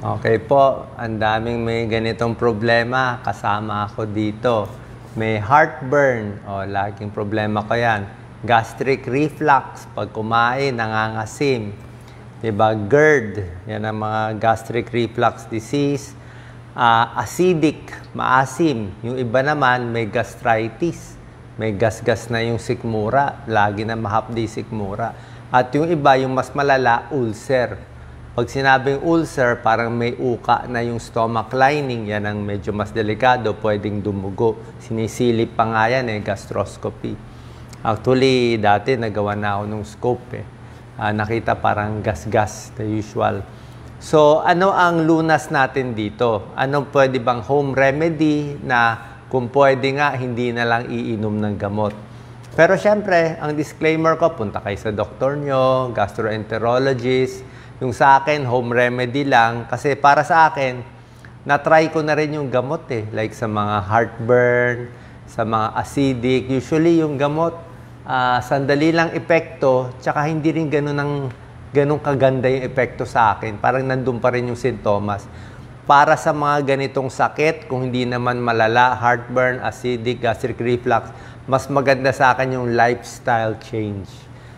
Okay po, ang daming may ganitong problema. Kasama ako dito. May heartburn. O, laging problema ko yan. Gastric reflux. Pag kumain, nangangasim. Diba? GERD. Yan ang mga gastric reflux disease. Acidic. Maasim. Yung iba naman, may gastritis. May gasgas na yung sikmura. Lagi na mahapdi sikmura. At yung iba, yung mas malala, ulcer. Pag sinabing ulcer, parang may uka na yung stomach lining, yan ang medyo mas delikado, pwedeng dumugo. Sinisilip pa nga yan gastroscopy. Actually, dati nagawa na ako nung scope nakita parang gas-gas, the usual. So, ano ang lunas natin dito? Anong pwede bang home remedy na kung pwede nga, hindi na lang iinom ng gamot? Pero syempre, ang disclaimer ko, punta kayo sa doktor nyo, gastroenterologist. Yung sa akin, home remedy lang. Kasi para sa akin, na-try ko na rin yung gamot Like sa mga heartburn, sa mga acidic. Usually yung gamot, sandali lang epekto, tsaka hindi rin ganun kaganda yung epekto sa akin. Parang nandun pa rin yung sintomas. Para sa mga ganitong sakit, kung hindi naman malala, heartburn, acidic, gastric reflux, mas maganda sa akin yung lifestyle change.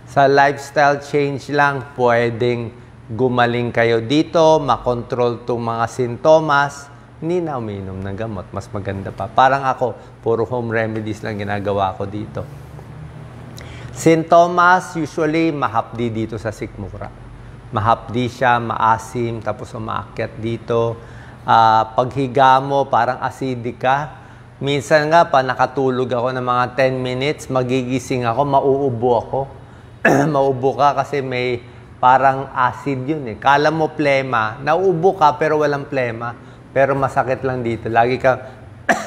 Sa lifestyle change lang, pwedeng gumaling kayo dito, makontrol itong mga sintomas, hindi na umiinom ng gamot. Mas maganda pa. Parang ako, puro home remedies lang ginagawa ko dito. Sintomas, usually, mahapdi dito sa sikmura. Mahapdi siya, maasim, tapos umaakyat dito. Paghiga mo, parang acidic ka. Minsan nga, pa nakatulog ako ng mga 10 minutes, magigising ako, mauubo ako. Mauubo ka kasi may parang acid yun Kala mo plema, nauubo ka pero walang plema. Pero masakit lang dito. Lagi ka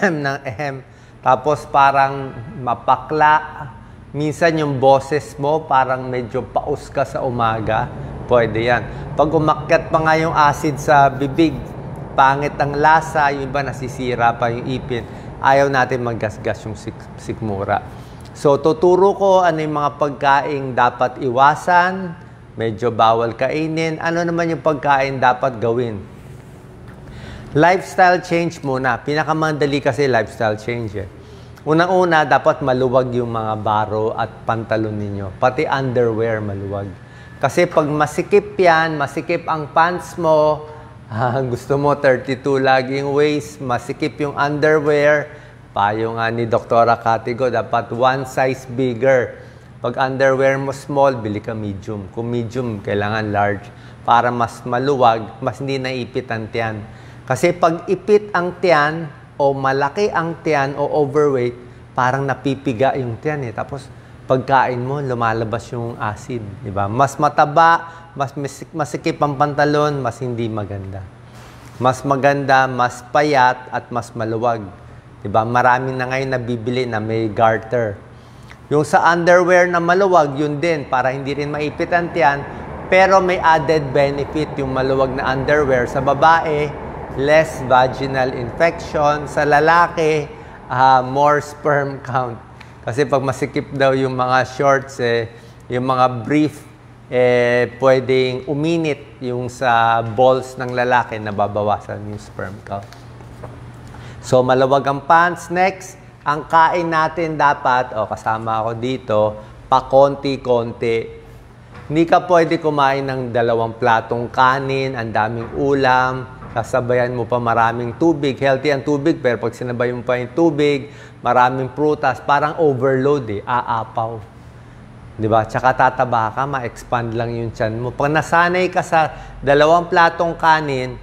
ng ehem. Tapos parang mapakla. Minsan yung boses mo parang medyo paus ka sa umaga. Pwede yan. Pag umakyat pa nga yung acid sa bibig, pangit ang lasa, yung iba nasisira pa yung ipin. Ayaw natin maggasgas yung sikmura. So tuturo ko ano yung mga pagkaing dapat iwasan, medyo bawal kainin. Ano naman yung pagkain dapat gawin? Lifestyle change muna. Pinakamadali kasi lifestyle change Unang-una, dapat maluwag yung mga baro at pantalon ninyo. Pati underwear maluwag. Kasi pag masikip yan, masikip ang pants mo, gusto mo 32 laging waist, masikip yung underwear, payo nga ni Dr. Katigo, dapat one size bigger. Pag underwear mo small, bili ka medium. Kung medium, kailangan large. Para mas maluwag, mas hindi naipit ang tiyan. Kasi pag ipit ang tiyan, o malaki ang tiyan, o overweight, parang napipiga yung tiyan Tapos, pagkain mo, lumalabas yung acid. Diba? Mas mataba, mas masikip ang pantalon, mas hindi maganda. Mas maganda, mas payat, at mas maluwag. Diba? Marami na ngayon nabibili na may garter. Yung sa underwear na maluwag, yun din, para hindi rin maipit ang tiyan, pero may added benefit yung maluwag na underwear. Sa babae, less vaginal infection. Sa lalaki, more sperm count. Kasi pag masikip daw yung mga shorts, yung mga brief, pwedeng uminit yung sa balls ng lalaki, nababawasan yung sperm count. So, maluwag ang pants. Next, ang kain natin dapat, kasama ako dito, pakonti-konti. Hindi ka pwede kumain ng 2 platong kanin, ang daming ulam, kasabayan mo pa maraming tubig. Healthy ang tubig, pero pag sinabay mo pa yung tubig, maraming prutas, parang overload aapaw. Diba? Tsaka tataba ka, ma-expand lang yung tiyan mo. Pag nasanay ka sa 2 platong kanin,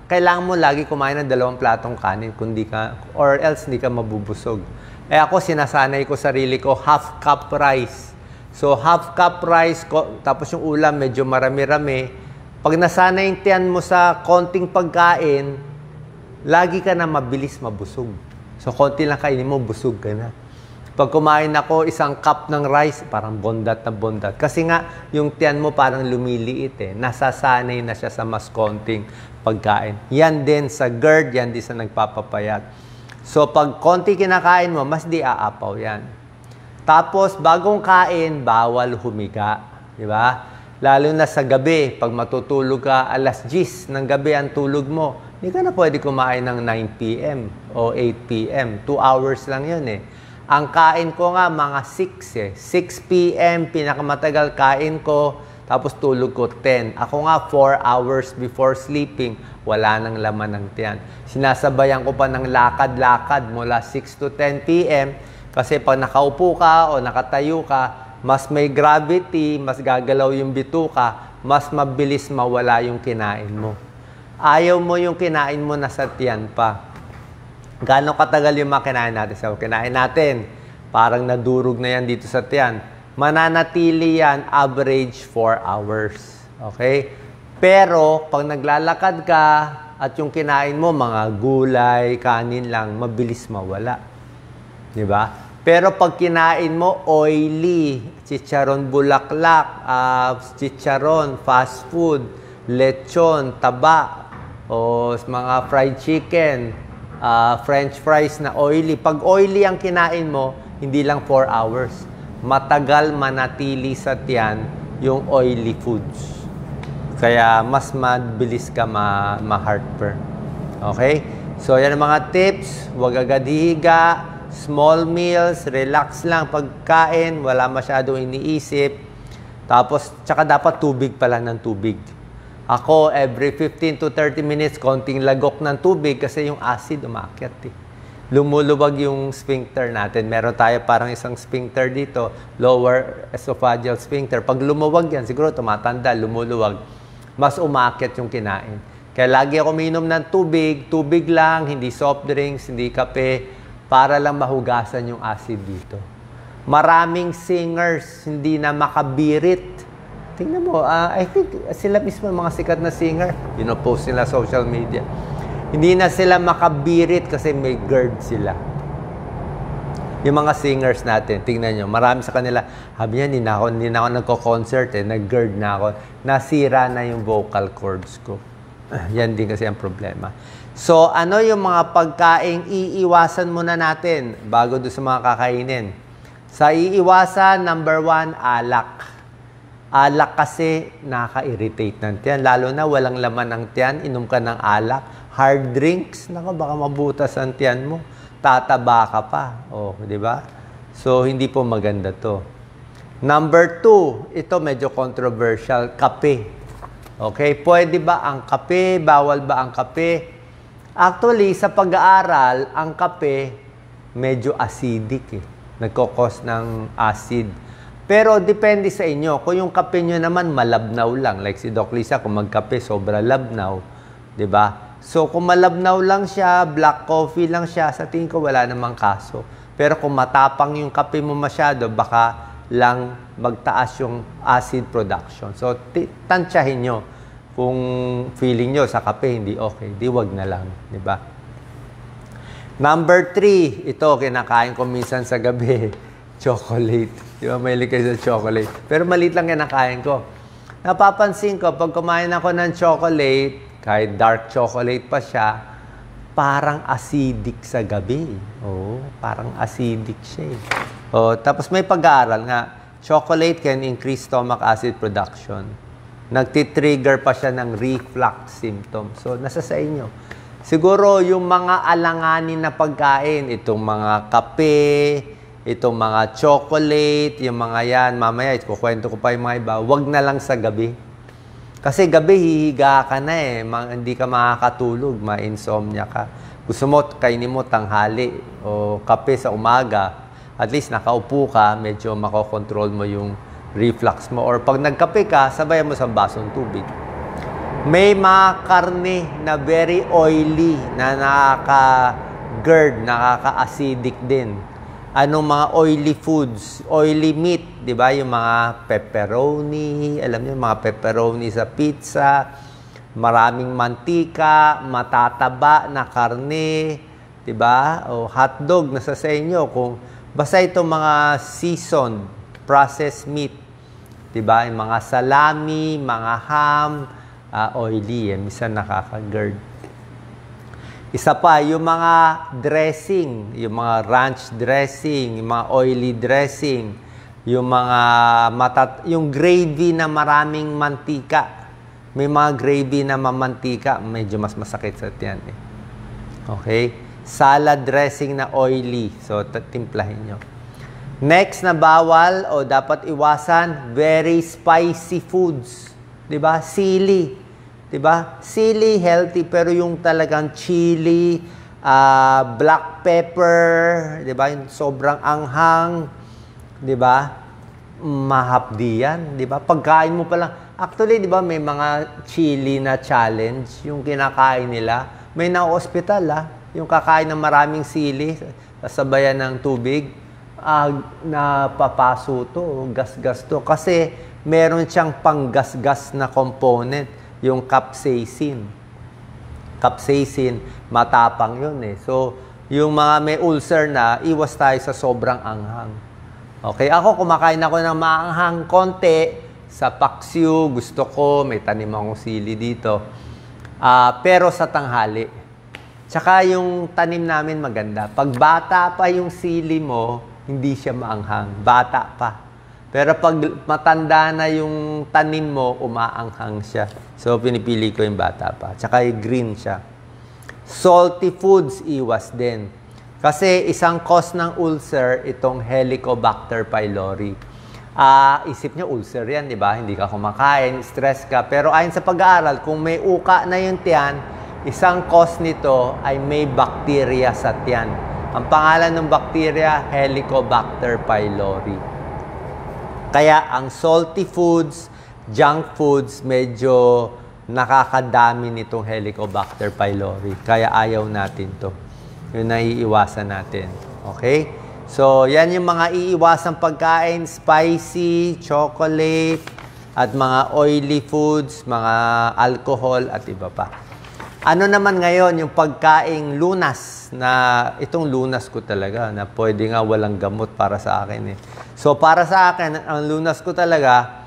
kailangan mo lagi kumain ng 2 platong kanin kundi or else hindi ka mabubusog. Ako, sinasanay ko sarili ko, half cup rice. So, half cup rice, tapos yung ulam medyo marami-rami. Pag nasanay yung tiyan mo sa konting pagkain, lagi ka na mabilis mabusog. So, konti lang kainin mo, busog ka na. Pag kumain ako 1 cup ng rice, parang bondat na bondat. Kasi nga, yung tiyan mo parang lumiliit Nasasanay na siya sa mas konting pagkain. Yan din sa GERD, yan din sa nagpapapayat. So, pag konti kinakain mo, mas di aapaw yan. Tapos, bagong kain, bawal humiga. Di ba? Lalo na sa gabi, pag matutulog ka, alas 10 ng gabi ang tulog mo, hindi ka na pwede kumain ng 9 p.m. o 8 p.m. 2 hours lang yun eh. Ang kain ko nga, mga 6 eh. 6 p.m. pinakamatagal kain ko, tapos tulog ko 10. Ako nga, 4 hours before sleeping, wala nang laman ng tiyan. Sinasabayan ko pa ng lakad-lakad mula 6 to 10 p.m. Kasi pag nakaupo ka o nakatayo ka, mas may gravity, mas gagalaw yung bituka, mas mabilis mawala yung kinain mo. Ayaw mo yung kinain mo nasa tiyan pa. Gaano katagal yung mga kinain natin? So, kinain natin, parang nadurog na yan dito sa tiyan. Mananatili yan, average 4 hours. Okay? Pero, pag naglalakad ka at yung kinain mo, mga gulay, kanin lang, mabilis mawala. Di ba? Pero pag kinain mo, oily, chicharon bulaklak, chicharon, fast food, lechon, taba, o mga fried chicken, french fries na oily. Pag oily ang kinain mo, hindi lang 4 hours. Matagal manatili sa tiyan yung oily foods. Kaya mas mabilis ka ma-heartburn. Okay? So, yan ang mga tips. Huwag agad hihiga. Small meals, relax lang pagkain, wala masyadong iniisip. Tapos, tsaka dapat tubig pala ng tubig. Ako, every 15 to 30 minutes, konting lagok ng tubig kasi yung acid umakyat eh. Lumuluwag yung sphincter natin. Meron tayo parang isang sphincter dito, lower esophageal sphincter. Pag lumuwag yan, siguro tumatanda, lumuluwag, mas umakyat yung kinain. Kaya lagi ako uminom ng tubig, tubig lang, hindi soft drinks, hindi kape, para lang mahugasan yung acid dito. Maraming singers hindi na makabirit. Tingnan mo, I think sila mismo mga sikat na singer, post nila social media. Hindi na sila makabirit kasi may GERD sila. Yung mga singers natin, tingnan nyo, marami sa kanila, habi yan, hindi na ako nagko-concert nag-GERD na ako. Nasira na yung vocal cords ko. Yan din kasi ang problema. So, ano yung mga pagkaing iiwasan muna natin bago doon sa mga kakainin? Sa iiwasan, number 1, alak. Alak kasi nakaka-irritate ng tiyan. Lalo na walang laman ng tiyan, inom ka ng alak. Hard drinks, nako baka mabutas ang tiyan mo. Tataba ka pa. Oh, di ba? So, hindi po maganda to. Number 2, ito medyo controversial, kape. Okay, pwede ba ang kape? Bawal ba ang kape? Actually, sa pag-aaral, ang kape medyo acidic eh. Nagkokos ng acid. Pero depende sa inyo. Kung yung kape nyo naman malabnaw lang, like si Doc Lisa, kung magkape, sobra labnaw. Diba? So, kung malabnaw lang siya, black coffee lang siya, sa tingin ko wala namang kaso. Pero kung matapang yung kape mo masyado, baka lang magtaas yung acid production. So, tansyahin nyo. Kung feeling nyo sa kape, hindi okay, di wag na lang, di ba? Number 3, ito, kinakain ko minsan sa gabi, chocolate. Di ba, mahilig kayo sa chocolate. Pero maliit lang kinakain ko. Napapansin ko, pag kumain ako ng chocolate, kahit dark chocolate pa siya, parang acidic sa gabi. Oh, parang acidic siya eh. Oh, tapos may pag-aaral nga, chocolate can increase stomach acid production. Nagtitrigger pa siya ng reflux symptoms. So, nasa sa inyo. Siguro, yung mga alanganin na pagkain, itong mga kape, itong mga chocolate, yung mga yan, mamaya, kukwento ko pa yung mga iba, wag na lang sa gabi. Kasi gabi, hihiga ka na eh. Hindi ka makakatulog, ma-insomnia ka. Gusto mo, kainin mo tanghali o kape sa umaga. At least, nakaupo ka, medyo makokontrol mo yung reflux mo. Or pag nagkape ka, sabayan mo sa basong tubig. May mga karne na very oily, na nakaka-GERD, nakaka-acidic din. Anong mga oily foods? Oily meat, di ba? Yung mga pepperoni, alam niyo, mga pepperoni sa pizza, maraming mantika, matataba na karne, di ba? O hotdog, nasa sa inyo. Kung basta itong mga seasoned, processed meat, diba? Yung mga salami, mga ham, oily. Minsan nakaka-GERD. Isa pa, yung mga dressing, yung mga ranch dressing, yung mga oily dressing, yung mga yung gravy na maraming mantika. May mga gravy na mamantika, medyo mas masakit sa tiyan eh. Okay? Salad dressing na oily. So, timplahin nyo. Next na bawal o dapat iwasan, very spicy foods. Diba? Sili. Diba? Sili, healthy, pero yung talagang chili, black pepper, diba? Yung sobrang anghang, diba? Mahapdi yan, diba? Pagkain mo pa lang. Actually, diba, may mga chili na challenge, yung kinakain nila. May na-hospital, yung kakain ng maraming sili, sasabayan ng tubig, napapaso to, gas-gas to. Kasi meron siyang panggas-gas na component, yung capsaicin. Capsaicin, matapang yun eh. So, yung mga may ulcer na, iwas tayo sa sobrang anghang. Okay, ako kumakain ako ng maanghang konti, sa paksiw, gusto ko, may tanim akong sili dito. Pero sa tanghali. Tsaka yung tanim namin maganda. Pag bata pa yung sili mo, hindi siya maanghang. Bata pa. Pero pag matanda na yung tanim mo, umaanghang siya. So, pinipili ko yung bata pa. Tsaka yung green siya. Salty foods, iwas din. Kasi isang cause ng ulcer, itong Helicobacter pylori. Isip niya ulcer yan, di ba? Hindi ka kumakain, stress ka. Pero ayon sa pag-aaral, kung may uka na yung tiyan, isang cause nito ay may bacteria sa tiyan. Ang pangalan ng bacteria, Helicobacter pylori. Kaya ang salty foods, junk foods, medyo nakakadami nitong Helicobacter pylori. Kaya ayaw natin to. Yun naiiwasan natin. Okay? So, yan yung mga iiwasang pagkain, spicy, chocolate, at mga oily foods, mga alcohol, at iba pa. Ano naman ngayon yung pagkaing lunas, na itong lunas ko talaga, na pwede nga walang gamot para sa akin eh. So, para sa akin, ang lunas ko talaga,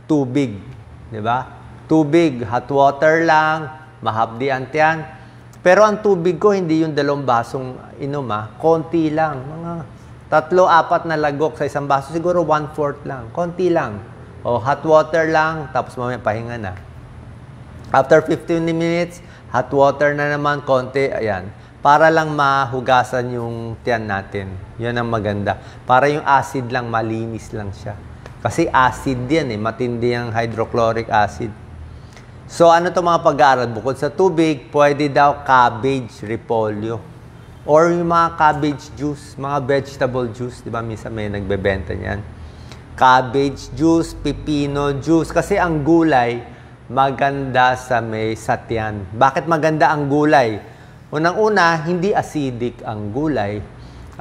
tubig. Di ba? Tubig, hot water lang, mahapdi ang tiyan. Pero ang tubig ko, hindi yung 2 basong inom konti lang, mga 3-4 na lagok sa isang baso, siguro 1/4 lang. Konti lang. O hot water lang, tapos mamaya pahinga na. After 15 minutes, hot water na naman, konti, ayan. Para lang mahugasan yung tiyan natin. Yan ang maganda. Para yung acid lang, malinis lang siya. Kasi acid yan eh, matindi ang hydrochloric acid. So ano to mga pag-aaral? Bukod sa tubig, pwede daw cabbage, repolyo. Or yung mga cabbage juice, mga vegetable juice, di ba? Minsan may nagbebenta niyan. Cabbage juice, pipino juice. Kasi ang gulay, maganda sa may satyan. Bakit maganda ang gulay? Unang-una, hindi acidic ang gulay.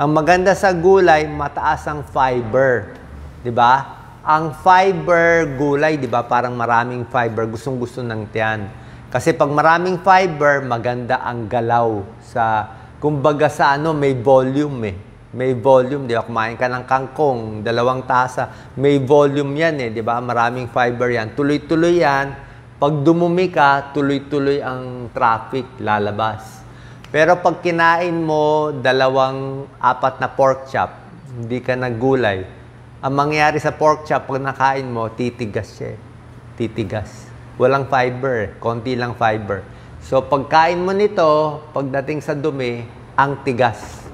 Ang maganda sa gulay, mataas ang fiber. Di ba? Ang fiber gulay, di ba? Parang maraming fiber, gustong-gusto ng tiyan. Kasi pag maraming fiber, maganda ang galaw sa... Kumbaga sa may volume eh. May volume, di ba? Kumain ka ng kangkong, 2 tasa. May volume yan eh, di ba? Maraming fiber yan. Tuloy-tuloy yan. Pag dumumi ka, tuloy-tuloy ang traffic, lalabas. Pero pag kinain mo 2-4 na pork chop, hindi ka naggulay, ang mangyayari sa pork chop, pag nakain mo, titigas siya eh. Titigas. Walang fiber, konti lang fiber. So, pagkain mo nito, pagdating sa dumi, ang tigas.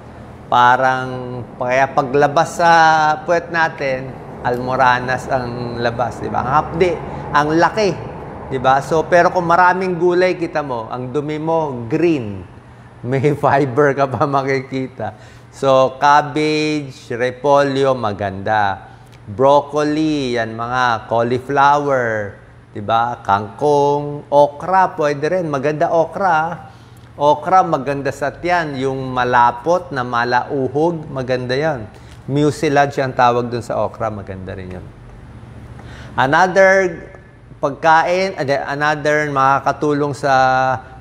Parang, kaya paglabas sa puwet natin, almoranas ang labas, di ba? Ang hapdi, ang laki, di ba? So, pero kung maraming gulay, kita mo, ang dumi mo, green. May fiber ka pa makikita. So, cabbage, repolyo, maganda. Broccoli, yan mga cauliflower, diba? Kangkong, okra, pwede rin. Maganda okra. Okra, maganda sa tiyan. Yung malapot na malauhog, maganda yan. Mucilage ang tawag dun sa okra, maganda rin yun. Another pagkain, another makakatulong sa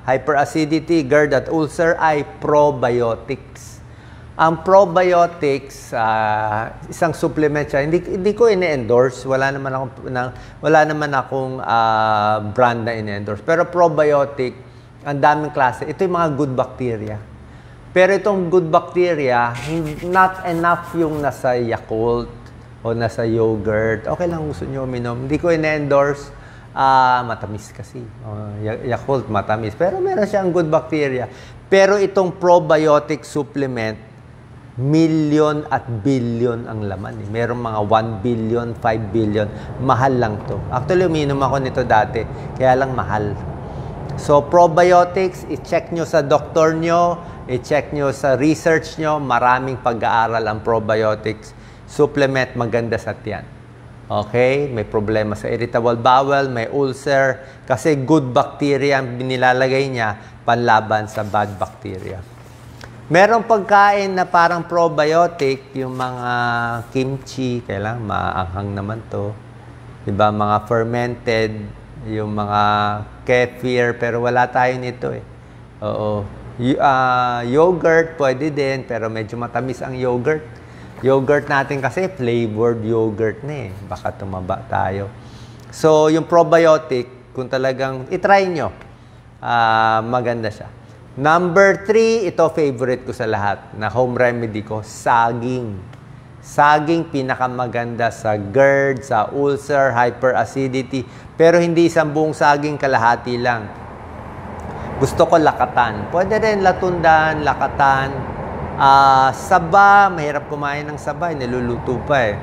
hyperacidity, GERD at ulcer ay probiotics. Ang probiotics, isang supplement siya. Hindi ko ini-endorse. Wala naman akong brand na ini-endorse. Pero probiotic, ang daming klase. Ito yung mga good bacteria. Pero itong good bacteria, not enough yung nasa Yakult, o nasa yogurt, okay lang gusto nyo uminom. Hindi ko in-endorse, matamis kasi. Yakult, matamis. Pero meron siyang good bacteria. Pero itong probiotic supplement, million at billion ang laman. Merong mga 1 billion, 5 billion. Mahal lang to. Actually, uminom ako nito dati. Kaya lang mahal. So, probiotics, i-check nyo sa doktor nyo, i-check nyo sa research nyo. Maraming pag-aaral ang probiotics. Supplement, maganda sa tiyan. Okay? May problema sa irritable bowel, may ulcer. Kasi good bacteria ang nilalagay niya panlaban sa bad bacteria. Merong pagkain na parang probiotic, yung mga kimchi, kailangan maanghang naman to. Diba? Mga fermented, yung mga kefir, pero wala tayo nito eh. Oo. Yogurt, pwede din, pero medyo matamis ang yogurt. Yogurt natin kasi flavored yogurt na eh. Baka tumaba tayo. So, yung probiotic, kung talagang itry nyo, maganda siya. Number 3, ito favorite ko sa lahat, na home remedy ko, saging. Saging, pinakamaganda sa GERD, sa ulcer, hyperacidity. Pero hindi isang buong saging, kalahati lang. Gusto ko lakatan. Pwede rin latundan, lakatan. Saba, mahirap kumain ng saba, niluluto pa eh.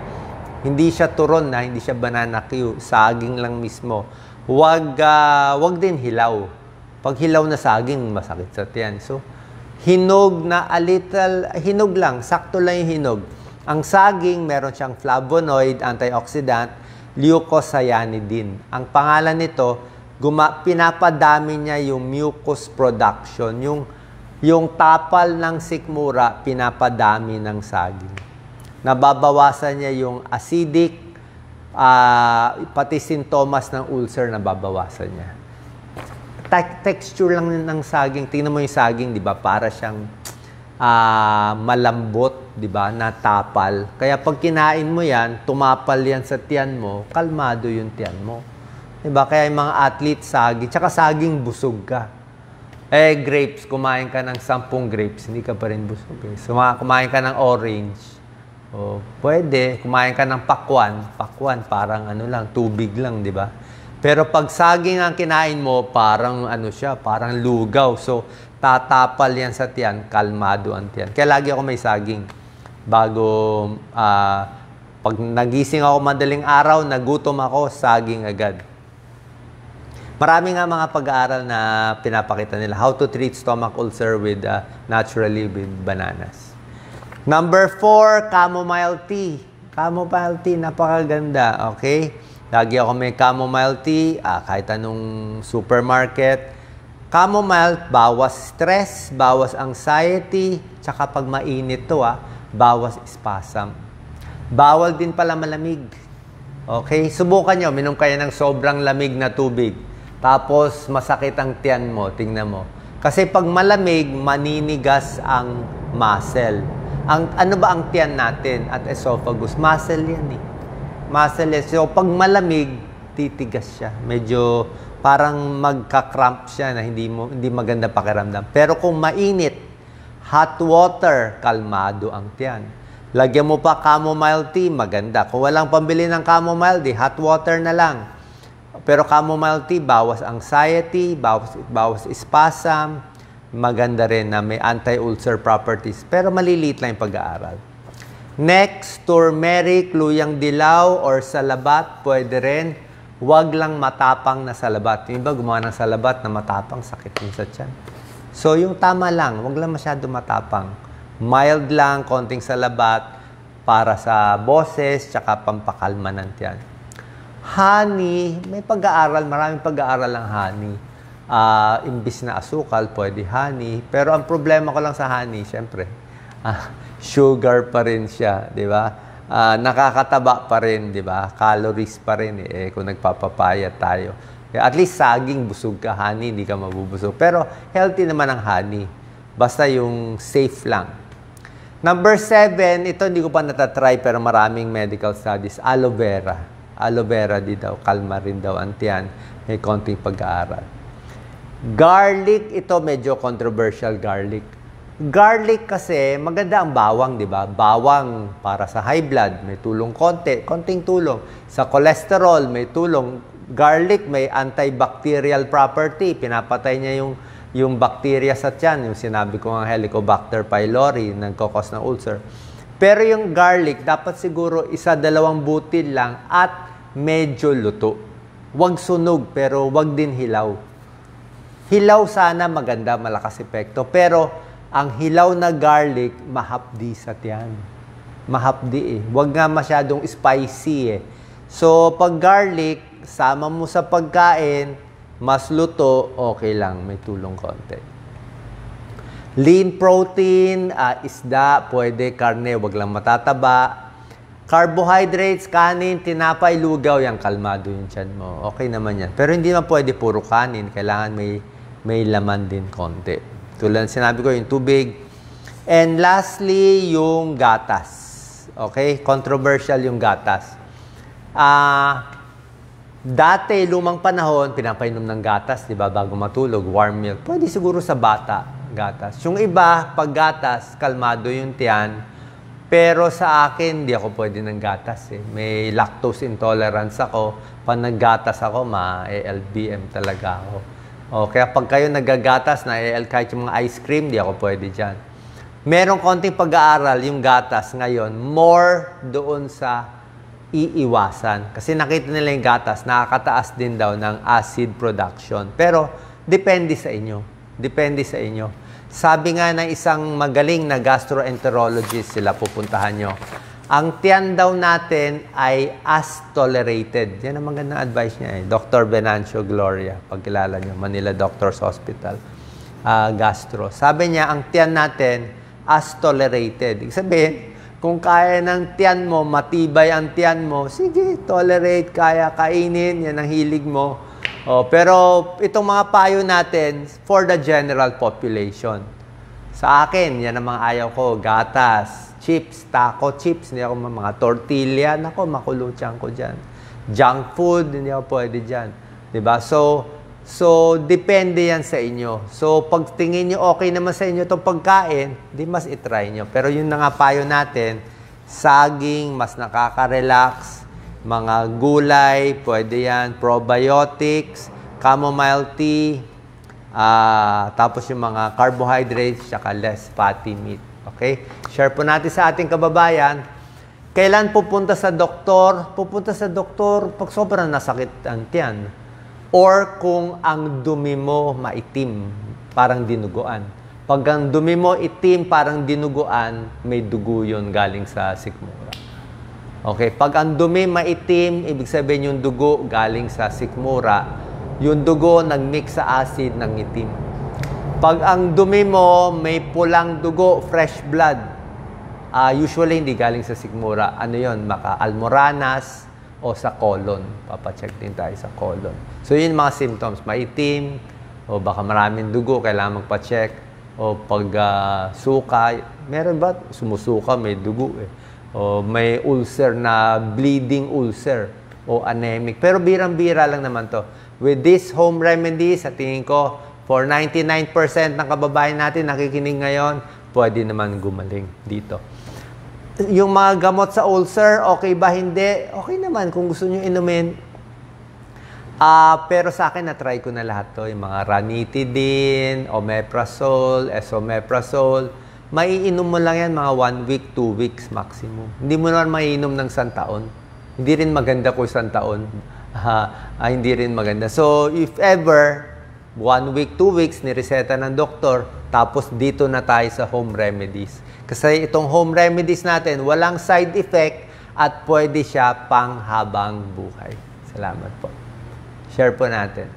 Hindi siya turon na, hindi siya banana Q, saging lang mismo. Wag din hilaw. Pag hilaw na saging, masakit sa tiyan. So, hinog na hinog lang, sakto lang yung hinog. Ang saging, meron siyang flavonoid, antioxidant, leucocyanidin. Ang pangalan nito, pinapadami niya yung mucus production. Yung tapal ng sikmura, pinapadami ng saging. Nababawasan niya yung acidic, pati sintomas ng ulcer, nababawasan niya. Texture lang ng saging. Tingnan mo yung saging, di ba? Para siyang malambot, di ba? Na tapal. Kaya pag kinain mo yan, tumapal yan sa tiyan mo, kalmado yung tiyan mo. Di ba? Kaya yung mga athlete, saging. Tsaka saging, busog ka. Grapes, kumain ka ng 10 grapes, hindi ka pa rin busog. So, kumain ka ng orange. Pwede. Kumain ka ng pakwan. Pakwan, parang tubig lang, di ba? Pero pag saging ang kinain mo, parang parang lugaw. So, tatapal yan sa tiyan, kalmado ang tiyan. Kaya lagi ako may saging. Bago, pag nagising ako madaling araw, nagutom ako, saging agad. Marami nga mga pag-aaral na pinapakita nila. How to treat stomach ulcer with naturally with bananas. Number 4, chamomile tea. Chamomile tea, napakaganda. Okay? Lagi ako may chamomile tea, kahit anong supermarket. Chamomile, bawas stress, bawas anxiety, tsaka pag mainit to, bawas spasm. Bawal din pala malamig. Okay? Subukan nyo, minom kayo ng sobrang lamig na tubig. Tapos, masakit ang tiyan mo, tingnan mo. Kasi pag malamig, maninigas ang muscle. Ano ba ang tiyan natin at esophagus? Muscle yan eh. Muscle. So, pag malamig, titigas siya. Medyo parang magka-cramp siya na hindi maganda pakiramdam. Pero kung mainit, hot water, kalmado ang tiyan. Lagyan mo pa chamomile tea, maganda. Kung walang pambili ng chamomile tea, hot water na lang. Pero chamomile tea, bawas anxiety, bawas spasm, maganda rin na may anti-ulcer properties. Pero maliliit lang yung pag-aaral. Next, turmeric, luyang dilaw, or salabat, pwede rin. Huwag lang matapang na salabat. Yung iba gumawa ng salabat na matapang, sakit yun sa tiyan. So, yung tama lang, huwag lang masyado matapang. Mild lang, konting salabat, para sa boses, tsaka pampakalma ng tiyan. Honey, may pag-aaral, maraming pag-aaral ang honey. Imbis na asukal, pwede honey. Pero ang problema ko lang sa honey, syempre, sugar pa rin siya, di ba? Nakakataba pa rin, di ba? Calories pa rin kung nagpapapayat tayo. At least saging, busog ka, honey, hindi ka mabubusog. Pero healthy naman ang honey. Basta yung safe lang. Number 7, ito hindi ko pa natatry pero maraming medical studies, aloe vera. Aloe vera di daw, kalma rin daw ang tiyan. May konting pag-aaral. Garlic, ito medyo controversial, garlic. Garlic kasi, maganda ang bawang, di ba? Bawang para sa high blood, may tulong konting tulong. Sa cholesterol, may tulong. Garlic, may antibacterial property. Pinapatay niya yung bacteria sa tiyan, yung sinabi ko ng Helicobacter pylori, nagkakos ng ulcer. Pero yung garlic, dapat siguro 1-2 butil lang at medyo luto. Huwag sunog, pero huwag din hilaw. Hilaw sana maganda, malakas epekto. Pero ang hilaw na garlic, mahapdi sa tiyan. Mahapdi eh. Huwag nga masyadong spicy eh. So, pag garlic, sama mo sa pagkain, mas luto, okay lang. May tulong konti. Lean protein, isda, pwede, karne, wag lang matataba. Carbohydrates, kanin, tinapay, lugaw, yan, kalmado yung tiyan mo. Okay naman yan. Pero hindi naman pwede puro kanin. Kailangan may laman din konti. Tulad sinabi ko, yung tubig. And lastly, yung gatas. Okay? Controversial yung gatas. Dati, lumang panahon, pinapainom ng gatas, di ba? Bago matulog, warm milk. Pwede siguro sa bata, gatas. Yung iba, pag gatas, kalmado yung tiyan. Pero sa akin, hindi ako pwede ng gatas. Eh. May lactose intolerance ako. Pag naggatas ako, ma-LBM talaga ako. O, kaya pag kayo nagagatas, kahit yung mga ice cream, di ako pwede dyan. Merong konting pag-aaral yung gatas ngayon, more doon sa iiwasan. Kasi nakita nila yung gatas, nakakataas din daw ng acid production. Pero, depende sa inyo. Depende sa inyo. Sabi nga ng isang magaling na gastroenterologist, sila pupuntahan nyo, ang tiyan daw natin ay as tolerated. Yan ang magandang advice niya eh. Dr. Venancio Gloria, pagkilala niyo, Manila Doctors Hospital, gastro. Sabi niya, ang tiyan natin as tolerated. Ibig sabihin, kung kaya ng tiyan mo, matibay ang tiyan mo, sige, tolerate, kaya kainin, yan ang hilig mo. Pero itong mga payo natin, for the general population. Sa akin, yan ang mga ayaw ko, gatas, chips, taco chips, hindi ako mga tortilla, nako, makulutyan ko dyan. Junk food, hindi ako pwede dyan. Diba? So, depende yan sa inyo. So, pag tingin nyo okay naman sa inyo itong pagkain, di mas itry nyo. Pero yun na nga payo natin, saging, mas nakaka-relax, mga gulay, pwede yan, probiotics, chamomile tea, tapos yung mga carbohydrates, saka less fatty meat. Okay? Share po natin sa ating kababayan. Kailan pupunta sa doktor? Pupunta sa doktor pag sobrang nasakit ang tiyan. Or kung ang dumi mo maitim, parang dinuguan. Pag ang dumi mo itim, parang dinuguan, may dugo yun galing sa sikmura. Okay? Pag ang dumi maitim, ibig sabihin yung dugo galing sa sikmura, yung dugo nag-mix sa acid ng itim. Pag ang dumi mo, may pulang dugo, fresh blood, usually hindi galing sa sikmura. Ano yun? Maka-almoranas o sa colon. Papacheck din tayo sa colon. So, yun mga symptoms. Maitim, o baka maraming dugo, kailangan magpacheck. O pag suka, meron ba? Sumusuka, may dugo eh. O may ulcer na bleeding ulcer o anemic. Pero birang-bira lang naman to. With this home remedies, sa tingin ko, for 99% ng kababayan natin nakikinig ngayon, pwede naman gumaling dito. Yung mga gamot sa ulcer, okay ba? Hindi. Okay naman kung gusto nyo inumin. Pero sa akin, na-try ko na lahat to. Yung mga ranitidine, omeprazole, esomeprazole. Maiinom mo lang yan mga 1 week, 2 weeks maximum. Hindi mo naman maiinom ng 1 taon. Hindi rin maganda kung 1 taon. Hindi rin maganda. So, if ever, 1 week, 2 weeks, nireseta ng doktor, tapos dito na tayo sa home remedies. Kasi itong home remedies natin, walang side effect at pwede siya pang habang buhay. Salamat po. Share po natin.